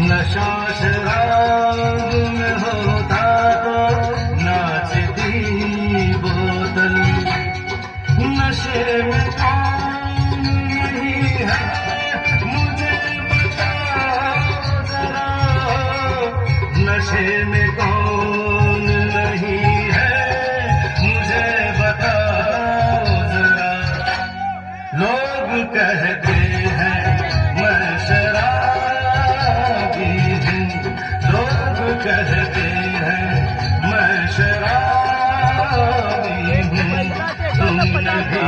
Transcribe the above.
नशा शराब में होता तो नाचती बोतल। नशे में कौन नहीं है मुझे बताओ जरा, नशे में कौन नहीं है मुझे बताओ जरा। लोग कहते हैं मैं शराबी हूँ, लोग कहते हैं मैं शराबी हूँ, तुमने भी